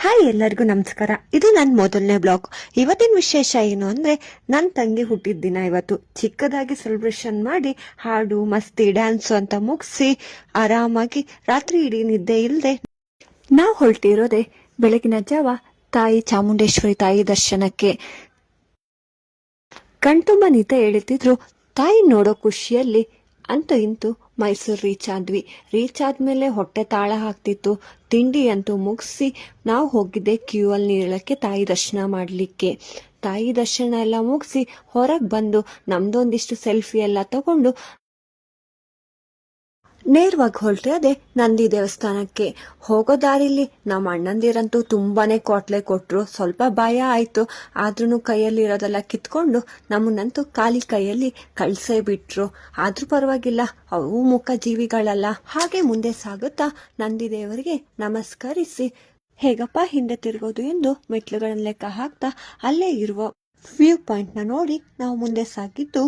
Hi, ಎಲ್ಲರಿಗೂ ನಮಸ್ಕಾರ. ಇದು ನನ್ನ ಮೊದಲನೇ ಬ್ಲಾಗ್. ಇವತ್ತಿನ ವಿಶೇಷ ಏನು ಅಂದ್ರೆ, ನನ್ನ ತಂಗಿ ಹುಟ್ಟಿದ ದಿನ ಇವತ್ತು. ಚಿಕ್ಕದಾಗಿ ಸೆಲೆಬ್ರೇಷನ್ ಮಾಡಿ ಹಾಡು ಮಸ್ತಿ ಡ್ಯಾನ್ಸ್ ಅಂತ ಮುಗಿಸಿ ಆರಾಮಾಗಿ ರಾತ್ರಿ ಇಡೀ ನಿದ್ದೆ ಇಲ್ಲದೆ ನಾವು ಹೊರಟಿರೋದೆ ಬೆಳಗಿನ ಜಾವ ತಾಯಿ ಚಾಮುಂಡೇಶ್ವರಿ ತಾಯಿ ದರ್ಶನಕ್ಕೆ. ಕಣ್ತುಂಬ ನಿದ್ದೆ ಎಳಿತಿದ್ರು. ತಾಯಿ ನೋಡೋ ಖುಷಿಯಲ್ಲಿ ಅಂತೂ ಇಂತೂ ಮೈಸೂರು ರೀಚ್ ಆದ್ಮೇಲೆ ಹೊಟ್ಟೆ ತಾಳ ಹಾಕ್ತಿತ್ತು. ತಿಂಡಿ ಅಂತೂ ಮುಗಿಸಿ ನಾವು ಹೋಗಿದ್ದೆ ಕ್ಯೂ ಅಲ್ಲಿ ನಿಲ್ಲಕ್ಕೆ ತಾಯಿ ದರ್ಶನ ಮಾಡಲಿಕ್ಕೆ. ತಾಯಿ ದರ್ಶನ ಎಲ್ಲ ಮುಗಿಸಿ ಹೊರಗೆ ಬಂದು ನಮ್ದೊಂದಿಷ್ಟು ಸೆಲ್ಫಿ ಎಲ್ಲ ತಗೊಂಡು ನೇರವಾಗಿ ಹೊರಟಿದೆ ನಂದಿ ದೇವಸ್ಥಾನಕ್ಕೆ. ಹೋಗೋ ದಾರಿಲಿ ನಮ್ಮ ಅಣ್ಣಂದಿರಂತೂ ತುಂಬಾನೇ ಕೊಟ್ಲೆ ಕೊಟ್ರು. ಸ್ವಲ್ಪ ಭಯ ಆಯ್ತು, ಆದ್ರೂ ಕೈಯಲ್ಲಿ ಇರೋದೆಲ್ಲ ಕಿತ್ಕೊಂಡು ನಮ್ಮನ್ನಂತೂ ಖಾಲಿ ಕೈಯಲ್ಲಿ ಕಳ್ಸೇ ಬಿಟ್ರು. ಆದ್ರೂ ಪರವಾಗಿಲ್ಲ, ಅವು ಮುಖ ಜೀವಿಗಳಲ್ಲ. ಹಾಗೆ ಮುಂದೆ ಸಾಗುತ್ತಾ ನಂದಿ ದೇವರಿಗೆ ನಮಸ್ಕರಿಸಿ ಹೇಗಪ್ಪ ಹಿಂದೆ ತಿರುಗೋದು ಎಂದು ಮೆಟ್ಲುಗಳನ್ನ ಲೆಕ್ಕ ಹಾಕ್ತಾ ಅಲ್ಲೇ ಇರುವ ವ್ಯೂ ಪಾಯಿಂಟ್ ನ ನೋಡಿ ನಾವು ಮುಂದೆ ಸಾಗಿದ್ದು